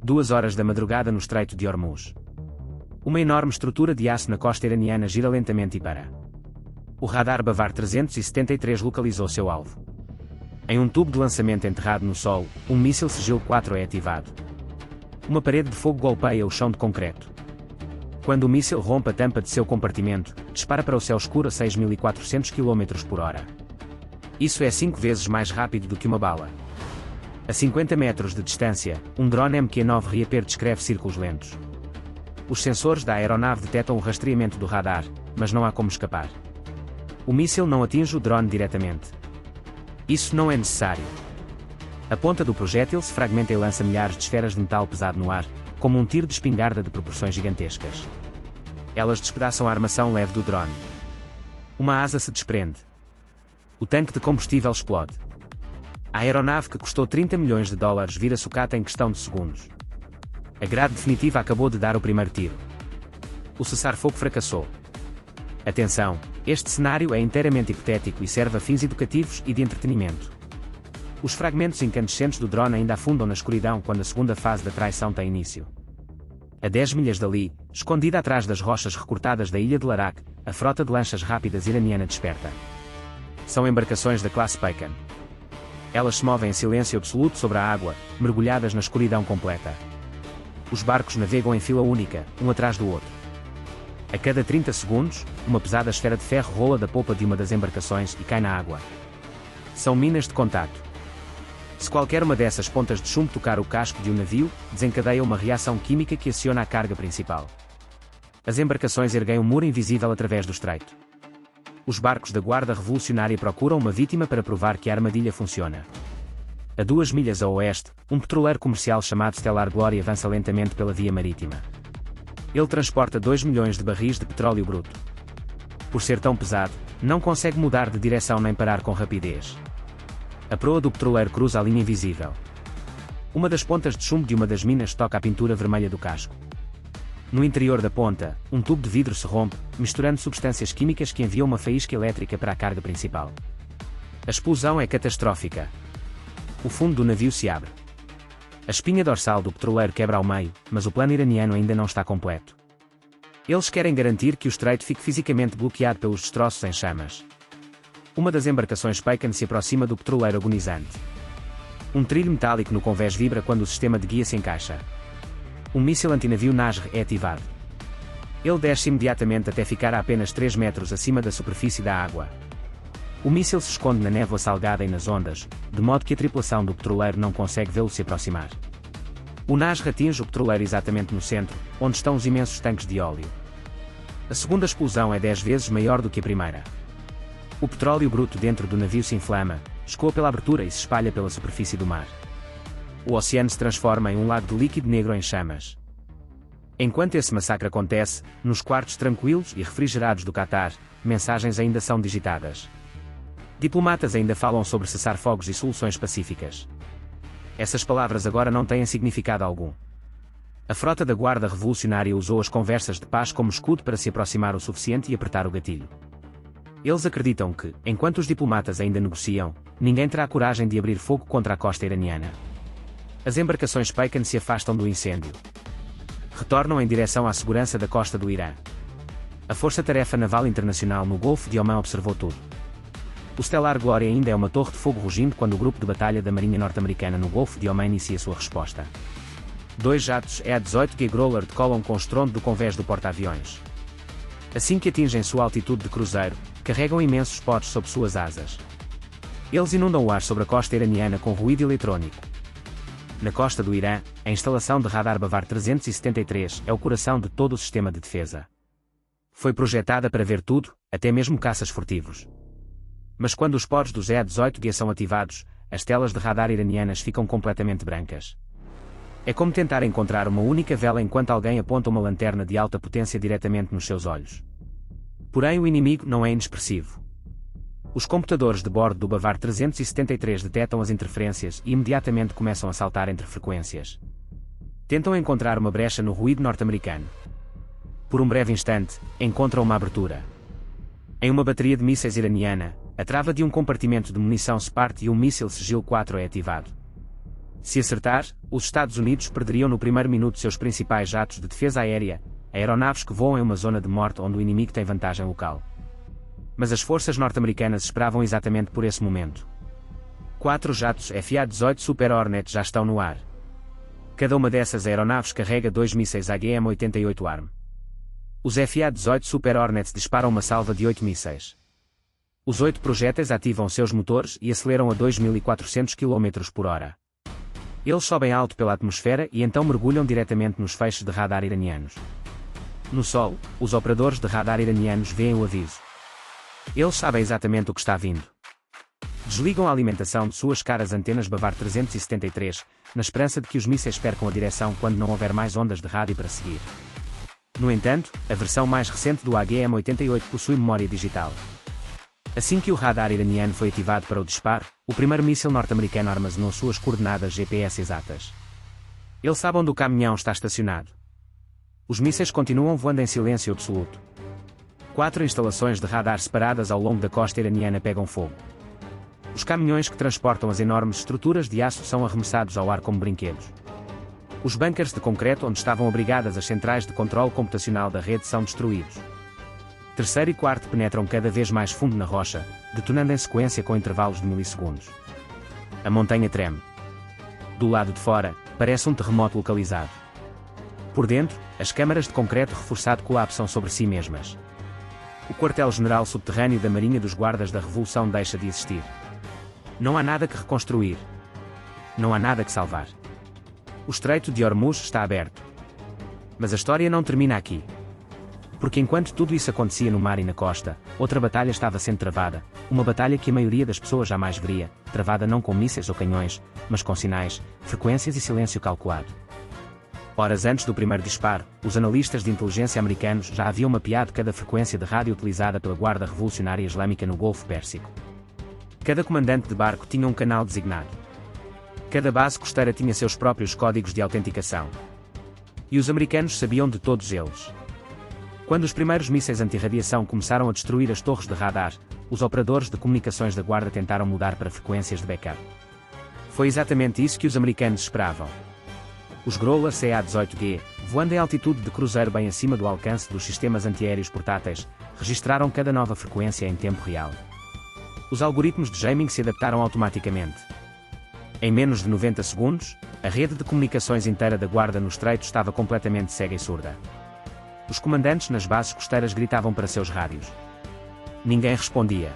2 horas da madrugada no Estreito de Hormuz. Uma enorme estrutura de aço na costa iraniana gira lentamente e para. O radar Bavar 373 localizou seu alvo. Em um tubo de lançamento enterrado no solo, um míssil Sigil 4 é ativado. Uma parede de fogo golpeia o chão de concreto. Quando o míssil rompe a tampa de seu compartimento, dispara para o céu escuro a 6.400 km/h. Isso é 5 vezes mais rápido do que uma bala. A 50 metros de distância, um drone MQ-9 Reaper descreve círculos lentos. Os sensores da aeronave detectam o rastreamento do radar, mas não há como escapar. O míssil não atinge o drone diretamente. Isso não é necessário. A ponta do projétil se fragmenta e lança milhares de esferas de metal pesado no ar, como um tiro de espingarda de proporções gigantescas. Elas despedaçam a armação leve do drone. Uma asa se desprende. O tanque de combustível explode. A aeronave que custou 30 milhões de dólares vira sucata em questão de segundos. A grade definitiva acabou de dar o primeiro tiro. O cessar-fogo fracassou. Atenção, este cenário é inteiramente hipotético e serve a fins educativos e de entretenimento. Os fragmentos incandescentes do drone ainda afundam na escuridão quando a segunda fase da traição tem início. A 10 milhas dali, escondida atrás das rochas recortadas da ilha de Larak, a frota de lanchas rápidas iraniana desperta. São embarcações da classe Pecan. Elas se movem em silêncio absoluto sobre a água, mergulhadas na escuridão completa. Os barcos navegam em fila única, um atrás do outro. A cada 30 segundos, uma pesada esfera de ferro rola da polpa de uma das embarcações e cai na água. São minas de contato. Se qualquer uma dessas pontas de chumbo tocar o casco de um navio, desencadeia uma reação química que aciona a carga principal. As embarcações erguem um muro invisível através do estreito. Os barcos da Guarda Revolucionária procuram uma vítima para provar que a armadilha funciona. A 2 milhas a oeste, um petroleiro comercial chamado Stellar Glory avança lentamente pela via marítima. Ele transporta 2 milhões de barris de petróleo bruto. Por ser tão pesado, não consegue mudar de direção nem parar com rapidez. A proa do petroleiro cruza a linha invisível. Uma das pontas de chumbo de uma das minas toca a pintura vermelha do casco. No interior da ponta, um tubo de vidro se rompe, misturando substâncias químicas que enviam uma faísca elétrica para a carga principal. A explosão é catastrófica. O fundo do navio se abre. A espinha dorsal do petroleiro quebra ao meio, mas o plano iraniano ainda não está completo. Eles querem garantir que o estreito fique fisicamente bloqueado pelos destroços em chamas. Uma das embarcações Pecan se aproxima do petroleiro agonizante. Um trilho metálico no convés vibra quando o sistema de guia se encaixa. Um míssil antinavio Nasr é ativado. Ele desce imediatamente até ficar a apenas 3 metros acima da superfície da água. O míssil se esconde na névoa salgada e nas ondas, de modo que a tripulação do petroleiro não consegue vê-lo se aproximar. O Nasr atinge o petroleiro exatamente no centro, onde estão os imensos tanques de óleo. A segunda explosão é 10 vezes maior do que a primeira. O petróleo bruto dentro do navio se inflama, escoa pela abertura e se espalha pela superfície do mar. O oceano se transforma em um lago de líquido negro em chamas. Enquanto esse massacre acontece, nos quartos tranquilos e refrigerados do Catar, mensagens ainda são digitadas. Diplomatas ainda falam sobre cessar-fogos e soluções pacíficas. Essas palavras agora não têm significado algum. A frota da Guarda Revolucionária usou as conversas de paz como escudo para se aproximar o suficiente e apertar o gatilho. Eles acreditam que, enquanto os diplomatas ainda negociam, ninguém terá coragem de abrir fogo contra a costa iraniana. As embarcações Pecan se afastam do incêndio. Retornam em direção à segurança da costa do Irã. A Força-Tarefa Naval Internacional no Golfo de Omã observou tudo. O Stellar Glory ainda é uma torre de fogo rugindo quando o grupo de batalha da Marinha Norte-Americana no Golfo de Omã inicia sua resposta. 2 jatos EA-18G Growler decolam com o estrondo do convés do porta-aviões. Assim que atingem sua altitude de cruzeiro, carregam imensos potes sob suas asas. Eles inundam o ar sobre a costa iraniana com ruído eletrónico. Na costa do Irã, a instalação de radar Bavar 373 é o coração de todo o sistema de defesa. Foi projetada para ver tudo, até mesmo caças furtivos. Mas quando os pods dos EA-18G são ativados, as telas de radar iranianas ficam completamente brancas. É como tentar encontrar uma única vela enquanto alguém aponta uma lanterna de alta potência diretamente nos seus olhos. Porém, o inimigo não é inexpressivo. Os computadores de bordo do Bavar 373 detectam as interferências e imediatamente começam a saltar entre frequências. Tentam encontrar uma brecha no ruído norte-americano. Por um breve instante, encontram uma abertura. Em uma bateria de mísseis iraniana, a trava de um compartimento de munição se parte e um míssil Sigil 4 é ativado. Se acertar, os Estados Unidos perderiam no primeiro minuto seus principais jatos de defesa aérea, aeronaves que voam em uma zona de morte onde o inimigo tem vantagem local. Mas as forças norte-americanas esperavam exatamente por esse momento. 4 jatos FA-18 Super Hornet já estão no ar. Cada uma dessas aeronaves carrega 2 mísseis AGM-88 ARM. Os FA-18 Super Hornets disparam uma salva de 8 mísseis. Os 8 projéteis ativam seus motores e aceleram a 2.400 km/h. Eles sobem alto pela atmosfera e então mergulham diretamente nos feixes de radar iranianos. No solo, os operadores de radar iranianos veem o aviso. Eles sabem exatamente o que está vindo. Desligam a alimentação de suas caras antenas Bavar 373, na esperança de que os mísseis percam a direção quando não houver mais ondas de rádio para seguir. No entanto, a versão mais recente do AGM-88 possui memória digital. Assim que o radar iraniano foi ativado para o disparo, o primeiro míssil norte-americano armazenou suas coordenadas GPS exatas. Ele sabe onde o caminhão está estacionado. Os mísseis continuam voando em silêncio absoluto. 4 instalações de radar separadas ao longo da costa iraniana pegam fogo. Os caminhões que transportam as enormes estruturas de aço são arremessados ao ar como brinquedos. Os bunkers de concreto onde estavam abrigadas as centrais de controle computacional da rede são destruídos. Terceiro e quarto penetram cada vez mais fundo na rocha, detonando em sequência com intervalos de milissegundos. A montanha treme. Do lado de fora, parece um terremoto localizado. Por dentro, as câmaras de concreto reforçado colapsam sobre si mesmas. O quartel-general subterrâneo da Marinha dos Guardas da Revolução deixa de existir. Não há nada que reconstruir. Não há nada que salvar. O Estreito de Hormuz está aberto. Mas a história não termina aqui. Porque enquanto tudo isso acontecia no mar e na costa, outra batalha estava sendo travada, uma batalha que a maioria das pessoas jamais veria, travada não com mísseis ou canhões, mas com sinais, frequências e silêncio calculado. Horas antes do primeiro disparo, os analistas de inteligência americanos já haviam mapeado cada frequência de rádio utilizada pela Guarda Revolucionária Islâmica no Golfo Pérsico. Cada comandante de barco tinha um canal designado. Cada base costeira tinha seus próprios códigos de autenticação. E os americanos sabiam de todos eles. Quando os primeiros mísseis anti-radiação começaram a destruir as torres de radar, os operadores de comunicações da Guarda tentaram mudar para frequências de backup. Foi exatamente isso que os americanos esperavam. Os Growler CA-18G, voando em altitude de cruzeiro bem acima do alcance dos sistemas antiaéreos portáteis, registraram cada nova frequência em tempo real. Os algoritmos de jamming se adaptaram automaticamente. Em menos de 90 segundos, a rede de comunicações inteira da Guarda no Estreito estava completamente cega e surda. Os comandantes nas bases costeiras gritavam para seus rádios. Ninguém respondia.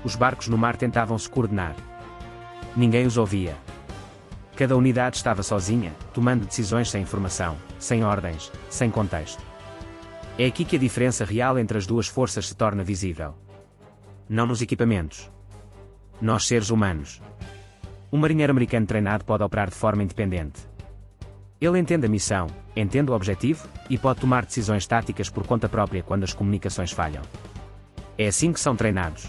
Os barcos no mar tentavam se coordenar. Ninguém os ouvia. Cada unidade estava sozinha, tomando decisões sem informação, sem ordens, sem contexto. É aqui que a diferença real entre as duas forças se torna visível. Não nos equipamentos. Nós seres humanos. Um marinheiro americano treinado pode operar de forma independente. Ele entende a missão, entende o objetivo, e pode tomar decisões táticas por conta própria quando as comunicações falham. É assim que são treinados.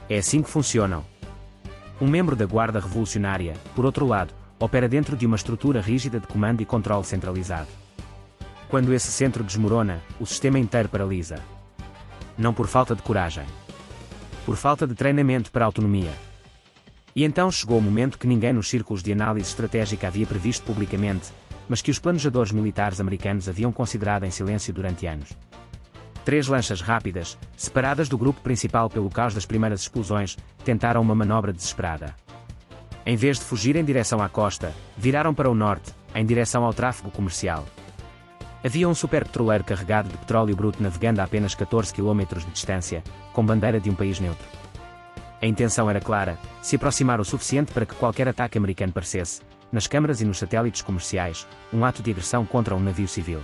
É assim que funcionam. Um membro da Guarda Revolucionária, por outro lado, opera dentro de uma estrutura rígida de comando e controle centralizado. Quando esse centro desmorona, o sistema inteiro paralisa. Não por falta de coragem. Por falta de treinamento para autonomia. E então chegou o momento que ninguém nos círculos de análise estratégica havia previsto publicamente, mas que os planejadores militares americanos haviam considerado em silêncio durante anos. 3 lanchas rápidas, separadas do grupo principal pelo caos das primeiras explosões, tentaram uma manobra desesperada. Em vez de fugir em direção à costa, viraram para o norte, em direção ao tráfego comercial. Havia um superpetroleiro carregado de petróleo bruto navegando a apenas 14 km de distância, com bandeira de um país neutro. A intenção era clara: se aproximar o suficiente para que qualquer ataque americano parecesse, nas câmaras e nos satélites comerciais, um ato de agressão contra um navio civil.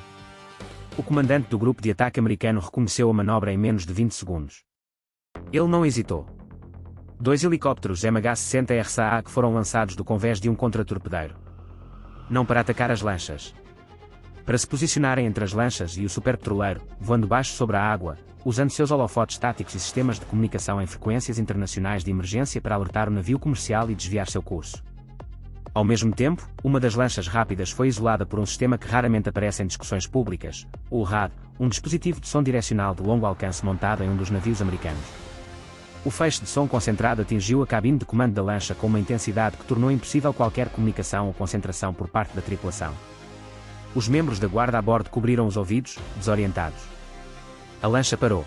O comandante do grupo de ataque americano reconheceu a manobra em menos de 20 segundos. Ele não hesitou. 2 helicópteros MH-60 RSA que foram lançados do convés de um contratorpedeiro. Não para atacar as lanchas. Para se posicionarem entre as lanchas e o superpetroleiro, voando baixo sobre a água, usando seus holofotes táticos e sistemas de comunicação em frequências internacionais de emergência para alertar o navio comercial e desviar seu curso. Ao mesmo tempo, uma das lanchas rápidas foi isolada por um sistema que raramente aparece em discussões públicas, o RAD, um dispositivo de som direcional de longo alcance montado em um dos navios americanos. O feixe de som concentrado atingiu a cabine de comando da lancha com uma intensidade que tornou impossível qualquer comunicação ou concentração por parte da tripulação. Os membros da guarda a bordo cobriram os ouvidos, desorientados. A lancha parou.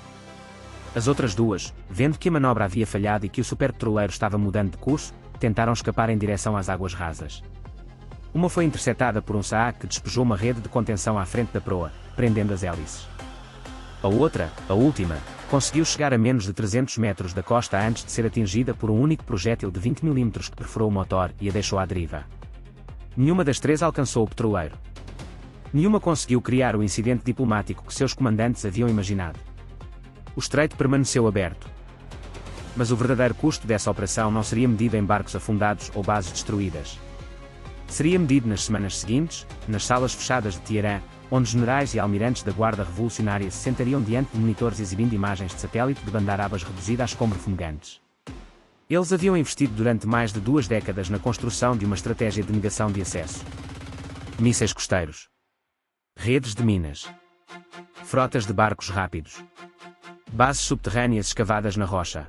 As outras duas, vendo que a manobra havia falhado e que o superpetroleiro estava mudando de curso, tentaram escapar em direção às águas rasas. Uma foi interceptada por um SAA que despejou uma rede de contenção à frente da proa, prendendo as hélices. A outra, a última, conseguiu chegar a menos de 300 metros da costa antes de ser atingida por um único projétil de 20 mm que perfurou o motor e a deixou à deriva. Nenhuma das três alcançou o petroleiro. Nenhuma conseguiu criar o incidente diplomático que seus comandantes haviam imaginado. O estreito permaneceu aberto. Mas o verdadeiro custo dessa operação não seria medido em barcos afundados ou bases destruídas. Seria medido nas semanas seguintes, nas salas fechadas de Teherã, onde generais e almirantes da Guarda Revolucionária se sentariam diante de monitores exibindo imagens de satélite de bandarabas reduzida a escombros fumegantes. Eles haviam investido durante mais de 2 décadas na construção de uma estratégia de negação de acesso. Mísseis costeiros. Redes de minas. Frotas de barcos rápidos. Bases subterrâneas escavadas na rocha.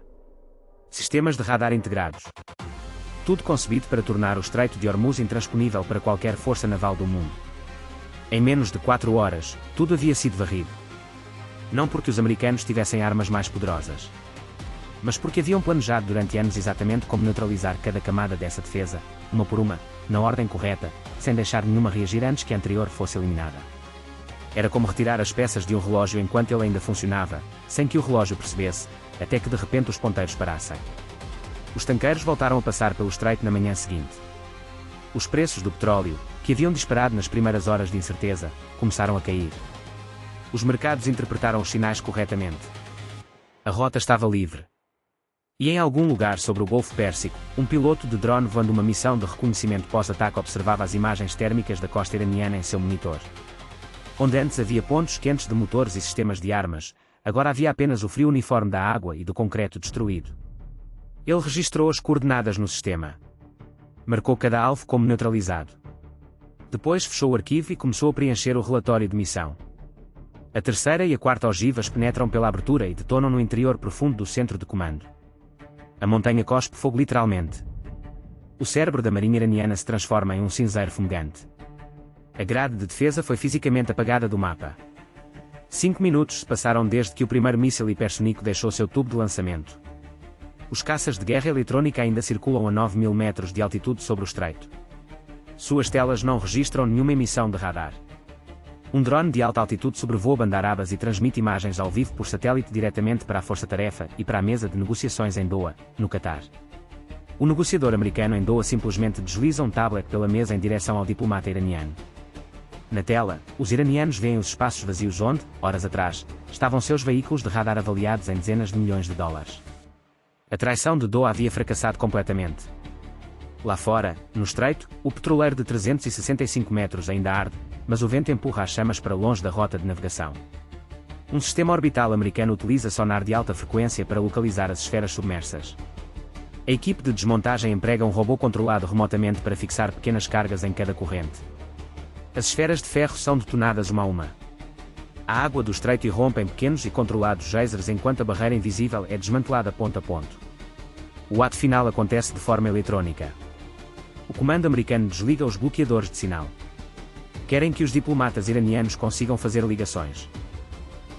Sistemas de radar integrados. Tudo concebido para tornar o Estreito de Hormuz intransponível para qualquer força naval do mundo. Em menos de 4 horas, tudo havia sido varrido. Não porque os americanos tivessem armas mais poderosas, mas porque haviam planejado durante anos exatamente como neutralizar cada camada dessa defesa, uma por uma, na ordem correta, sem deixar nenhuma reagir antes que a anterior fosse eliminada. Era como retirar as peças de um relógio enquanto ele ainda funcionava, sem que o relógio percebesse, até que de repente os ponteiros parassem. Os tanqueiros voltaram a passar pelo estreito na manhã seguinte. Os preços do petróleo, que haviam disparado nas primeiras horas de incerteza, começaram a cair. Os mercados interpretaram os sinais corretamente. A rota estava livre. E em algum lugar sobre o Golfo Pérsico, um piloto de drone voando uma missão de reconhecimento pós-ataque observava as imagens térmicas da costa iraniana em seu monitor. Onde antes havia pontos quentes de motores e sistemas de armas, agora havia apenas o frio uniforme da água e do concreto destruído. Ele registrou as coordenadas no sistema. Marcou cada alvo como neutralizado. Depois fechou o arquivo e começou a preencher o relatório de missão. A terceira e a quarta ogivas penetram pela abertura e detonam no interior profundo do centro de comando. A montanha cospe fogo literalmente. O cérebro da marinha iraniana se transforma em um cinzeiro fumegante. A grade de defesa foi fisicamente apagada do mapa. 5 minutos se passaram desde que o primeiro míssil hipersónico deixou seu tubo de lançamento. Os caças de guerra eletrónica ainda circulam a 9.000 metros de altitude sobre o estreito. Suas telas não registram nenhuma emissão de radar. Um drone de alta altitude sobrevoa Bandarabas e transmite imagens ao vivo por satélite diretamente para a Força-Tarefa e para a mesa de negociações em Doha, no Catar. O negociador americano em Doha simplesmente desliza um tablet pela mesa em direção ao diplomata iraniano. Na tela, os iranianos veem os espaços vazios onde, horas atrás, estavam seus veículos de radar avaliados em dezenas de milhões de dólares. A traição de Doha havia fracassado completamente. Lá fora, no estreito, o petroleiro de 365 metros ainda arde, mas o vento empurra as chamas para longe da rota de navegação. Um sistema orbital americano utiliza sonar de alta frequência para localizar as esferas submersas. A equipe de desmontagem emprega um robô controlado remotamente para fixar pequenas cargas em cada corrente. As esferas de ferro são detonadas uma a uma. A água do estreito irrompe em pequenos e controlados geysers enquanto a barreira invisível é desmantelada ponto a ponto. O ato final acontece de forma eletrônica. O comando americano desliga os bloqueadores de sinal. Querem que os diplomatas iranianos consigam fazer ligações.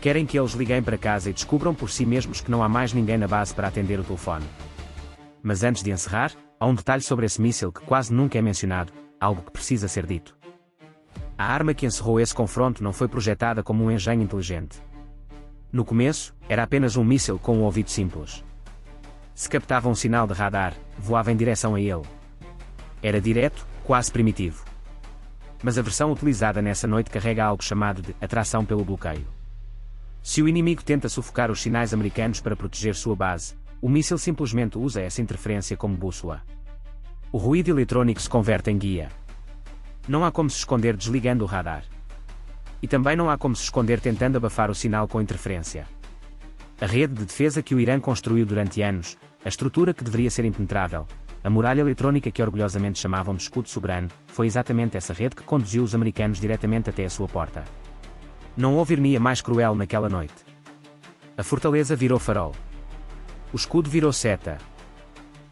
Querem que eles liguem para casa e descubram por si mesmos que não há mais ninguém na base para atender o telefone. Mas antes de encerrar, há um detalhe sobre esse míssil que quase nunca é mencionado, algo que precisa ser dito. A arma que encerrou esse confronto não foi projetada como um engenho inteligente. No começo, era apenas um míssil com um ouvido simples. Se captava um sinal de radar, voava em direção a ele. Era direto, quase primitivo. Mas a versão utilizada nessa noite carrega algo chamado de atração pelo bloqueio. Se o inimigo tenta sufocar os sinais americanos para proteger sua base, o míssil simplesmente usa essa interferência como bússola. O ruído eletrônico se converte em guia. Não há como se esconder desligando o radar. E também não há como se esconder tentando abafar o sinal com interferência. A rede de defesa que o Irã construiu durante anos, a estrutura que deveria ser impenetrável, a muralha eletrónica que orgulhosamente chamavam de escudo soberano, foi exatamente essa rede que conduziu os americanos diretamente até a sua porta. Não houve ironia mais cruel naquela noite. A fortaleza virou farol. O escudo virou seta.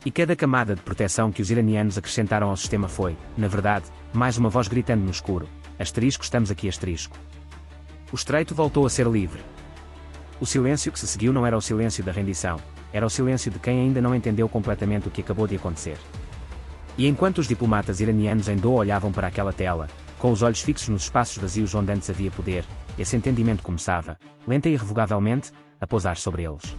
E cada camada de proteção que os iranianos acrescentaram ao sistema foi, na verdade, mais uma voz gritando no escuro: asterisco, estamos aqui, asterisco. O estreito voltou a ser livre. O silêncio que se seguiu não era o silêncio da rendição, era o silêncio de quem ainda não entendeu completamente o que acabou de acontecer. E enquanto os diplomatas iranianos em Doha olhavam para aquela tela, com os olhos fixos nos espaços vazios onde antes havia poder, esse entendimento começava, lenta e irrevogavelmente, a pousar sobre eles.